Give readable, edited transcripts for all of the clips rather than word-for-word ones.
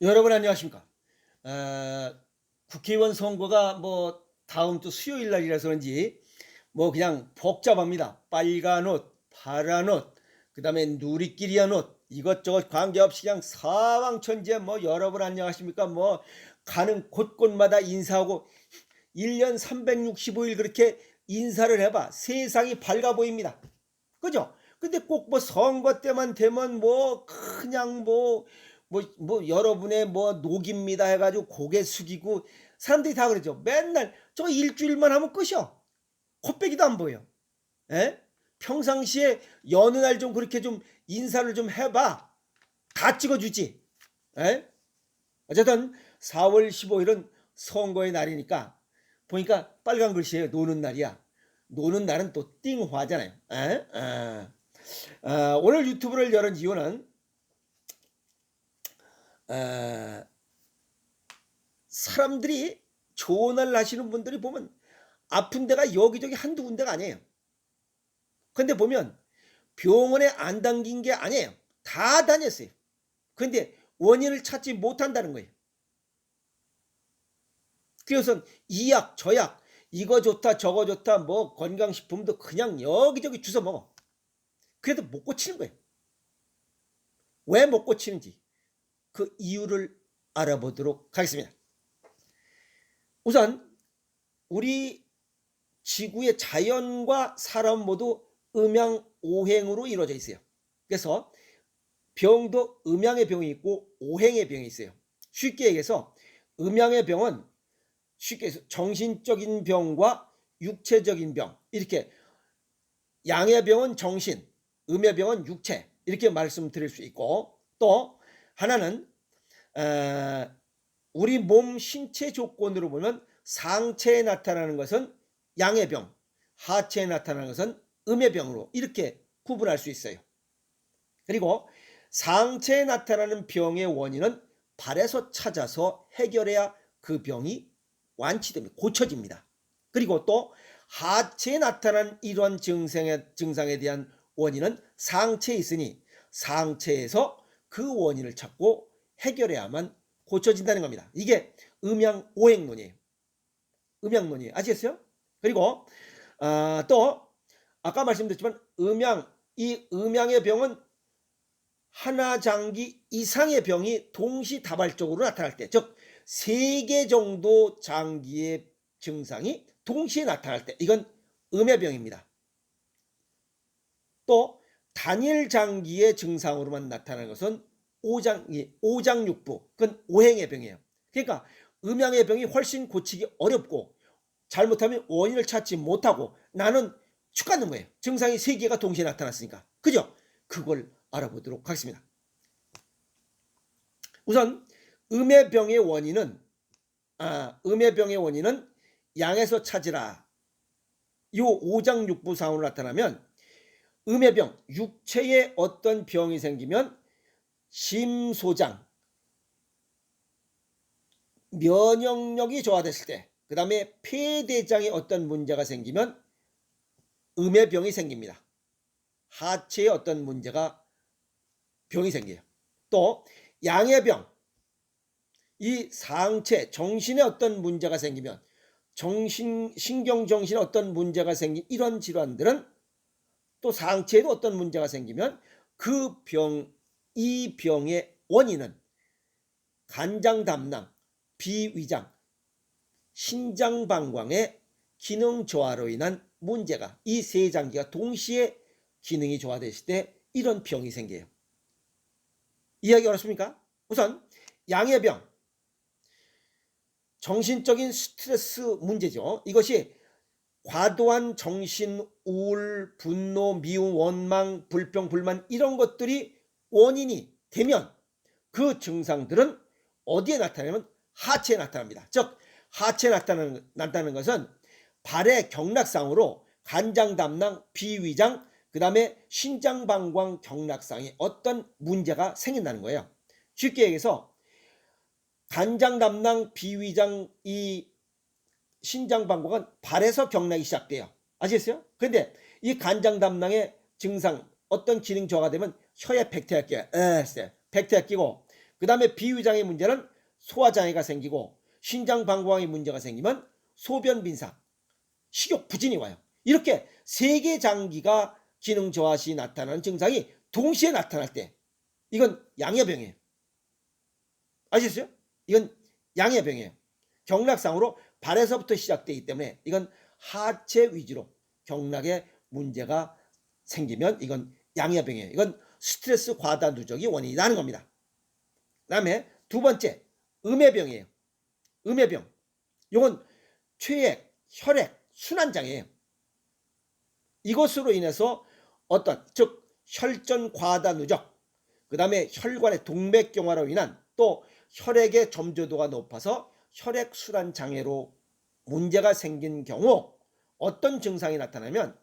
여러분 안녕하십니까? 국회의원 선거가 다음 주 수요일 날이라서 그런지 그냥 복잡합니다. 빨간 옷, 파란 옷, 그다음에 누리끼리한 옷 이것저것 관계없이 그냥 사방천지에 여러분 안녕하십니까? 가는 곳곳마다 인사하고 1년 365일 그렇게 인사를 해봐 세상이 밝아 보입니다. 그죠? 근데 꼭 선거 때만 되면 그냥 여러분의 녹입니다 해가지고 고개 숙이고 사람들이 다 그러죠. 맨날 저 일주일만 하면 끝이요. 코빼기도 안 보여. 에? 평상시에 여느 날 좀 그렇게 좀 인사를 좀 해봐. 다 찍어주지. 에? 어쨌든 4월 15일은 선거의 날이니까 보니까 빨간 글씨예요. 노는 날이야. 노는 날은 또 띵화잖아요. 에? 오늘 유튜브를 열은 이유는 사람들이 조언을 하시는 분들이 보면 아픈 데가 여기저기 한두 군데가 아니에요. 근데 보면 병원에 안 당긴 게 아니에요. 다 다녔어요. 근데 원인을 찾지 못한다는 거예요. 그래서 이 약, 저 약, 이거 좋다, 저거 좋다, 건강식품도 그냥 여기저기 주워 먹어. 그래도 못 고치는 거예요. 왜 못 고치는지 그 이유를 알아보도록 하겠습니다. 우선 우리 지구의 자연과 사람 모두 음양오행으로 이루어져 있어요. 그래서 병도 음양의 병이 있고 오행의 병이 있어요. 쉽게 얘기해서 음양의 병은 쉽게 해서 정신적인 병과 육체적인 병, 이렇게 양의 병은 정신, 음의 병은 육체, 이렇게 말씀드릴 수 있고, 또 하나는 우리 몸 신체 조건으로 보면 상체에 나타나는 것은 양의 병, 하체에 나타나는 것은 음의 병으로 이렇게 구분할 수 있어요. 그리고 상체에 나타나는 병의 원인은 발에서 찾아서 해결해야 그 병이 완치됩니다. 고쳐집니다. 그리고 또 하체에 나타난 이런 증상에 대한 원인은 상체에 있으니 상체에서 그 원인을 찾고 해결해야만 고쳐진다는 겁니다. 이게 음양오행론이에요. 음양론이에요. 아시겠어요? 그리고 또 아까 말씀드렸지만 이 음양의 병은 하나 장기 이상의 병이 동시다발적으로 나타날 때, 즉 3개 정도 장기의 증상이 동시에 나타날 때 이건 음의 병입니다. 또 단일 장기의 증상으로만 나타나는 것은 오장육부, 그건 오행의 병이에요. 그러니까 음양의 병이 훨씬 고치기 어렵고 잘못하면 원인을 찾지 못하고 나는 죽겠는 거예요. 증상이 3개가 동시에 나타났으니까. 그죠? 그걸 알아보도록 하겠습니다. 우선 음의 병의 원인은 양에서 찾으라. 이 오장육부상으로 나타나면 음의 병, 육체에 어떤 병이 생기면 심소장, 면역력이 저하됐을 때, 그 다음에 폐대장에 어떤 문제가 생기면 음의 병이 생깁니다. 하체에 어떤 병이 생겨요. 또 양의 병, 이 상체, 정신에 어떤 문제가 생기면 신경정신에 어떤 문제가 생긴 이런 질환들은 또 상체에도 어떤 문제가 생기면 이 병의 원인은 간장 담낭, 비위장, 신장방광의 기능 저하로 인한 문제가 이 3장기가 동시에 기능이 저하됐을 때 이런 병이 생겨요. 이해하기 어렵습니까? 우선 양의 병, 정신적인 스트레스 문제죠. 이것이 과도한 정신, 우울, 분노, 미움, 원망, 불평, 불만 이런 것들이 원인이 되면 그 증상들은 어디에 나타나냐면 하체에 나타납니다. 즉 하체에 나타나는 것은 발의 경락상으로 간장담낭, 비위장, 그 다음에 신장방광 경락상에 어떤 문제가 생긴다는 거예요. 쉽게 얘기해서 간장담낭, 비위장, 이 신장방광은 발에서 경락이 시작돼요. 아시겠어요? 그런데 이 간장담낭의 증상 어떤 기능 저하가 되면 혀에 백태가 끼어요. 백태가 끼고 그 다음에 비위장애 문제는 소화장애가 생기고, 신장방광에 문제가 생기면 소변 빈사, 식욕 부진이 와요. 이렇게 세 개 장기가 기능 저하 시 나타나는 증상이 동시에 나타날 때 이건 양여병이에요. 아시겠어요? 이건 양여병이에요. 경락상으로 발에서부터 시작되기 때문에 이건 하체 위주로 경락에 문제가 생기면 이건 양여병이에요. 이건 스트레스 과다 누적이 원인이라는 겁니다. 그 다음에 두 번째, 음해병이에요. 음해병. 이건 최액, 혈액, 순환장애예요. 이것으로 인해서 즉 혈전 과다 누적, 그 다음에 혈관의 동맥경화로 인한 또 혈액의 점조도가 높아서 혈액 순환 장애로 문제가 생긴 경우 어떤 증상이 나타나면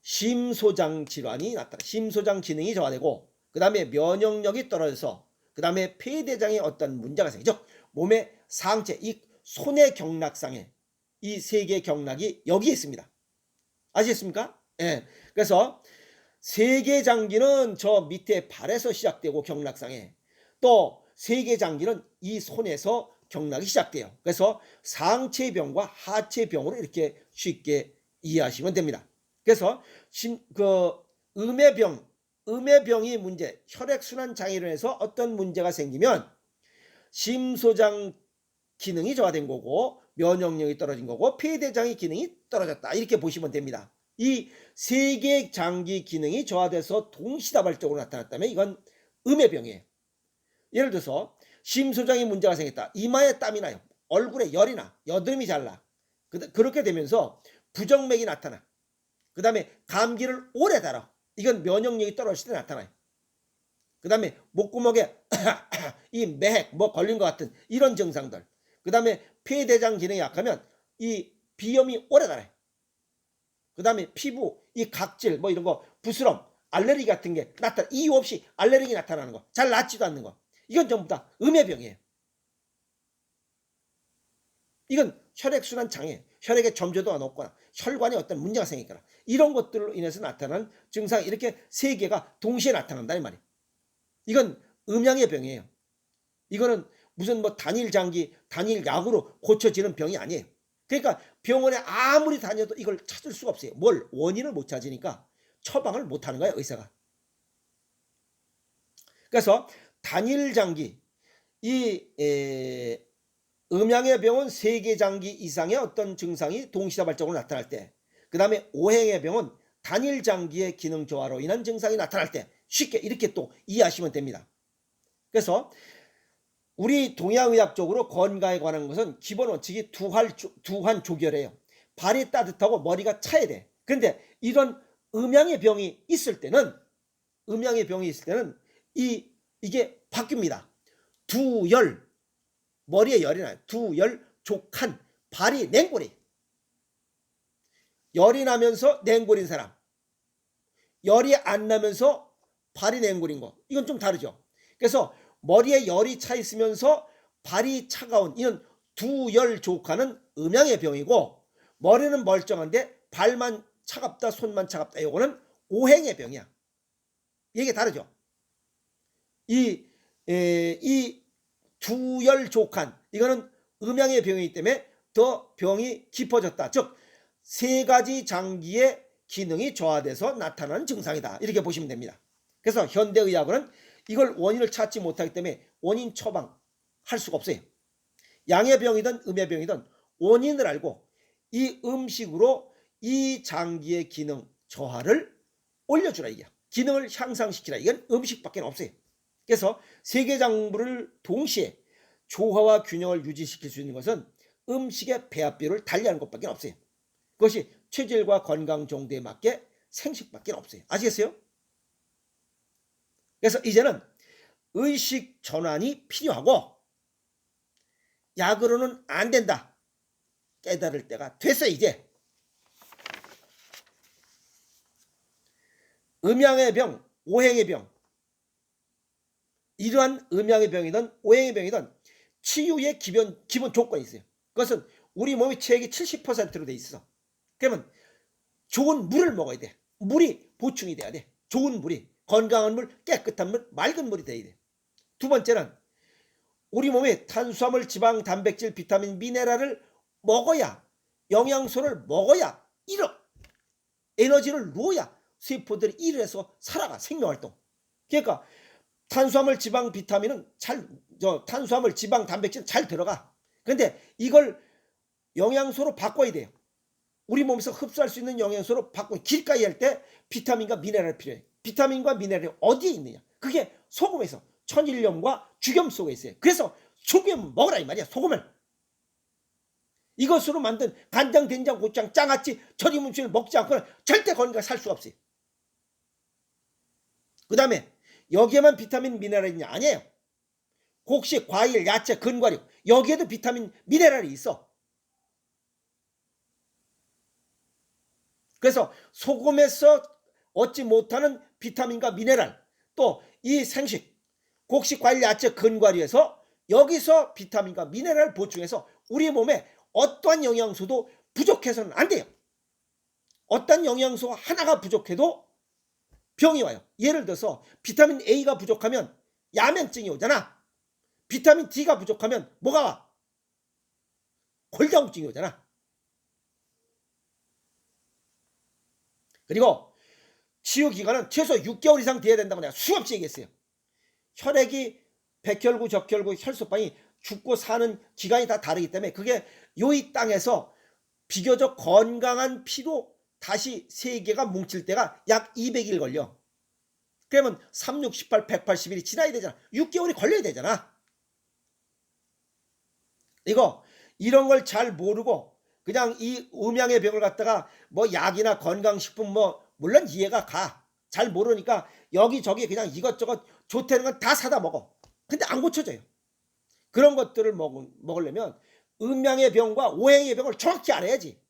심소장 질환이 나타나, 심소장 기능이 저하되고, 그 다음에 면역력이 떨어져서, 그 다음에 폐대장에 어떤 문제가 생기죠. 몸의 상체, 이 손의 경락상에 이 세 개의 경락이 여기에 있습니다. 아시겠습니까? 예. 그래서 세 개 장기는 저 밑에 발에서 시작되고 경락상에, 또 세 개 장기는 이 손에서 경락이 시작돼요. 그래서 상체병과 하체병으로 이렇게 쉽게 이해하시면 됩니다. 그래서 음해병이 문제, 혈액순환 장애로 해서 어떤 문제가 생기면 심소장 기능이 저하된 거고, 면역력이 떨어진 거고, 폐대장의 기능이 떨어졌다, 이렇게 보시면 됩니다. 이 세 개 장기 기능이 저하돼서 동시다발적으로 나타났다면 이건 음해병이에요. 예를 들어서 심소장에 문제가 생겼다. 이마에 땀이 나요. 얼굴에 열이 나. 여드름이 잘 나. 그렇게 되면서 부정맥이 나타나. 그 다음에 감기를 오래 달아. 이건 면역력이 떨어질 때 나타나요. 그 다음에 목구멍에 이 매핵 뭐 걸린 것 같은 이런 증상들. 그 다음에 폐대장 기능이 약하면 이 비염이 오래 달아요. 그 다음에 피부 이 각질 뭐 이런 거 부스럼 알레르기 같은 게 나타나, 이유 없이 알레르기 나타나는 거, 잘 낫지도 않는 거, 이건 전부 다 음해병이에요. 이건 혈액순환 장애, 혈액의 점조도가 높거나 혈관에 어떤 문제가 생기거나 이런 것들로 인해서 나타나는 증상이 이렇게 세 개가 동시에 나타난다 이 말이에요. 이건 음양의 병이에요. 이거는 무슨 뭐 단일 장기, 단일 약으로 고쳐지는 병이 아니에요. 그러니까 병원에 아무리 다녀도 이걸 찾을 수가 없어요. 뭘? 원인을 못 찾으니까 처방을 못 하는 거예요, 의사가. 그래서 단일 장기, 음양의 병은 세 개 장기 이상의 어떤 증상이 동시다발적으로 나타날 때, 그 다음에 오행의 병은 단일 장기의 기능 저하로 인한 증상이 나타날 때 쉽게 이렇게 또 이해하시면 됩니다. 그래서 우리 동양의학적으로 건강에 관한 것은 기본 원칙이 두환 조결이에요. 발이 따뜻하고 머리가 차야 돼. 그런데 이런 음양의 병이 있을 때는 이게 바뀝니다. 두열, 머리에 열이 나요. 두열, 족한, 발이 냉골이. 열이 나면서 냉골인 사람, 열이 안 나면서 발이 냉골인 거, 이건 좀 다르죠. 그래서 머리에 열이 차 있으면서 발이 차가운 이런 두열족하는 음양의 병이고, 머리는 멀쩡한데 발만 차갑다, 손만 차갑다, 이거는 오행의 병이야. 이게 다르죠. 이 두열족한 이거는 음양의 병이기 때문에 더 병이 깊어졌다. 즉 세 가지 장기의 기능이 저하돼서 나타나는 증상이다, 이렇게 보시면 됩니다. 그래서 현대의학은 이걸 원인을 찾지 못하기 때문에 원인 처방할 수가 없어요. 양의 병이든 음의 병이든 원인을 알고 이 음식으로 이 장기의 기능 저하를 올려주라, 이게 기능을 향상시키라, 이건 음식밖에 없어요. 그래서 세계장부를 동시에 조화와 균형을 유지시킬 수 있는 것은 음식의 배합비율을 달리하는 것밖에 없어요. 그것이 체질과 건강 정도에 맞게 생식밖에 없어요. 아시겠어요? 그래서 이제는 의식 전환이 필요하고 약으로는 안 된다 깨달을 때가 됐어요. 이제 음양의 병, 오행의 병, 이러한 음양의 병이든 오행의 병이든 치유의 기본 조건이 있어요. 그것은 우리 몸의 체액이 70%로 돼 있어. 그러면 좋은 물을 먹어야 돼. 물이 보충이 돼야 돼. 좋은 물이, 건강한 물, 깨끗한 물, 맑은 물이 돼야 돼. 두 번째는 우리 몸에 탄수화물, 지방, 단백질, 비타민, 미네랄을 먹어야, 영양소를 먹어야, 에너지를 넣어야 세포들이 일을 해서 살아가, 생명활동. 그러니까 탄수화물, 지방, 비타민은 탄수화물, 지방, 단백질은 잘 들어가. 그런데 이걸 영양소로 바꿔야 돼요. 우리 몸에서 흡수할 수 있는 영양소로 바꿔 길가에 할 때 비타민과 미네랄이 필요해. 비타민과 미네랄이 어디에 있느냐? 그게 소금에서, 천일염과 죽염 속에 있어요. 그래서 소금 먹으라 이 말이야. 소금을. 이것으로 만든 간장, 된장, 고추장, 장아찌, 절임 음식을 먹지 않고는 절대 건강하게 살 수가 없어요. 그 다음에 여기에만 비타민, 미네랄이 있냐? 아니에요. 곡식, 과일, 야채, 근과류, 여기에도 비타민, 미네랄이 있어. 그래서 소금에서 얻지 못하는 비타민과 미네랄, 또 이 생식, 곡식, 과일, 야채, 근과류에서 여기서 비타민과 미네랄을 보충해서 우리 몸에 어떠한 영양소도 부족해서는 안 돼요. 어떤 영양소 하나가 부족해도 병이 와요. 예를 들어서 비타민 A가 부족하면 야면증이 오잖아. 비타민 D가 부족하면 뭐가 와? 골다공증이 오잖아. 그리고 치유기간은 최소 6개월 이상 돼야 된다고 내가 수없이 얘기했어요. 혈액이 백혈구, 적혈구, 혈소판이 죽고 사는 기간이 다 다르기 때문에 그게 이 땅에서 비교적 건강한 피로 다시 세계가 뭉칠 때가 약 200일 걸려. 그러면 3, 6, 18, 180일이 지나야 되잖아. 6개월이 걸려야 되잖아. 이런 걸 잘 모르고 그냥 이 음양의 병을 갖다가 뭐 약이나 건강식품 물론 이해가 가. 잘 모르니까 여기저기 그냥 이것저것 좋다는 건 다 사다 먹어. 근데 안 고쳐져요. 그런 것들을 먹으려면 음양의 병과 오행의 병을 정확히 알아야지.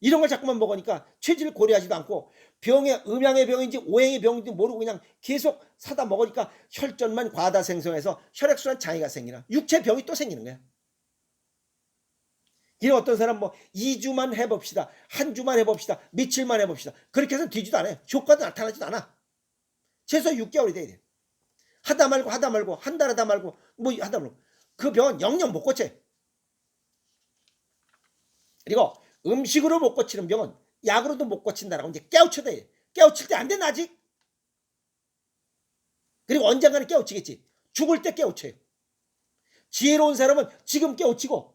이런 걸 자꾸만 먹으니까 체질을 고려하지도 않고 병의 음양의 병인지 오행의 병인지 모르고 그냥 계속 사다 먹으니까 혈전만 과다 생성해서 혈액순환 장애가 생기나 육체 병이 또 생기는 거야. 이런 어떤 사람 2주만 해봅시다. 한 주만 해봅시다. 며칠만 해봅시다. 그렇게 해서 되지도 않아요. 효과도 나타나지도 않아. 최소 6개월이 돼야 돼. 하다 말고 한 달 하다 말고 하다 말고 그 병은 영영 못 고쳐. 그리고 음식으로 못 고치는 병은 약으로도 못 고친다라고 이제 깨우쳐야 돼. 깨우칠 때 안 되나 아직? 그리고 언젠가는 깨우치겠지. 죽을 때 깨우쳐요. 지혜로운 사람은 지금 깨우치고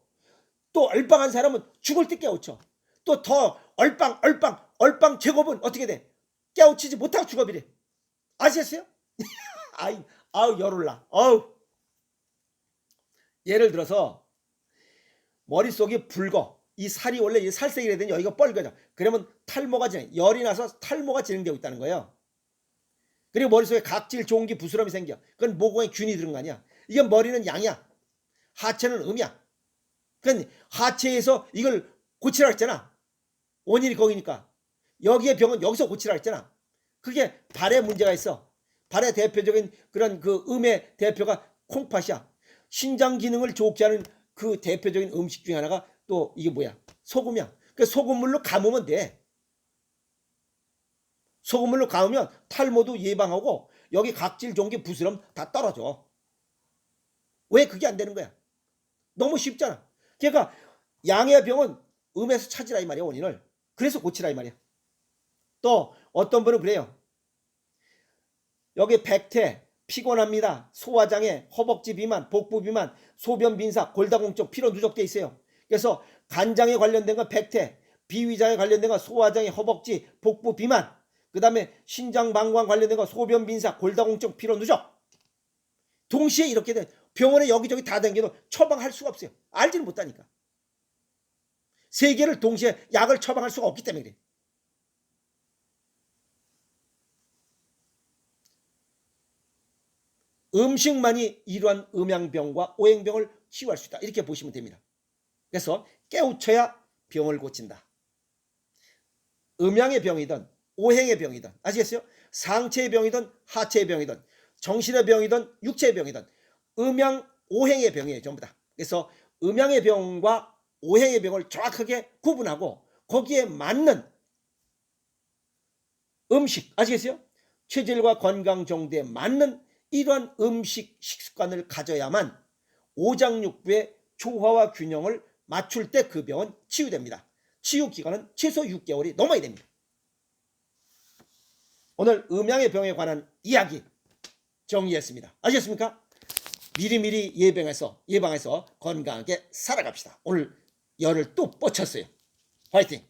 또 얼빵한 사람은 죽을 때 깨우쳐. 또 더 얼빵 제곱은 어떻게 돼? 깨우치지 못하고 죽어버려. 아시겠어요? 아우 열올라. 예를 들어서 머릿속이 붉어. 이 살이 원래 이 살색이라 되니 여기가 뻘개져. 그러면 탈모가 열이 나서 탈모가 진행되고 있다는 거예요. 그리고 머릿속에 각질, 종기, 부스럼이 생겨. 그건 모공에 균이 들은 거 아니야. 이건 머리는 양이야. 하체는 음이야. 그건 하체에서 이걸 고치라 했잖아. 원인이 거기니까. 여기에 병은 여기서 고치라 했잖아. 그게 발에 문제가 있어. 발의 대표적인 그런 그 음의 대표가 콩팥이야. 신장 기능을 좋게 하는 그 대표적인 음식 중에 하나가 또 이게 뭐야? 소금이야. 그 소금물로 감으면 돼. 소금물로 감으면 탈모도 예방하고 여기 각질, 종기, 부스럼 다 떨어져. 왜 그게 안 되는 거야? 너무 쉽잖아. 그러니까 양의 병은 음에서 찾으라 이 말이야, 원인을. 그래서 고치라 이 말이야. 또 어떤 분은 그래요. 여기 백태, 피곤합니다. 소화장애, 허벅지 비만, 복부 비만, 소변 빈사, 골다공증, 피로 누적돼 있어요. 그래서 간장에 관련된 건 백태, 비위장에 관련된 건 소화장애, 허벅지, 복부 비만, 그 다음에 신장 방광 관련된 건 소변 빈사, 골다공증, 피로 누적. 동시에 이렇게 된 병원에 여기저기 다 다니도 처방할 수가 없어요. 알지는 못하니까. 세 개를 동시에 약을 처방할 수가 없기 때문에 그래. 음식만이 이러한 음양병과 오행병을 치유할 수 있다. 이렇게 보시면 됩니다. 그래서 깨우쳐야 병을 고친다. 음양의 병이든 오행의 병이든 아시겠어요? 상체의 병이든 하체의 병이든 정신의 병이든 육체의 병이든 음양, 오행의 병이에요. 전부 다. 그래서 음양의 병과 오행의 병을 정확하게 구분하고 거기에 맞는 음식 아시겠어요? 체질과 건강 정도에 맞는 이러한 음식 식습관을 가져야만 오장육부의 조화와 균형을 맞출 때 그 병은 치유됩니다. 치유 기간은 최소 6개월이 넘어야 됩니다. 오늘 음양의 병에 관한 이야기 정리했습니다. 아셨습니까? 미리미리 예방해서 건강하게 살아갑시다. 오늘 열을 또 뻗쳤어요. 화이팅!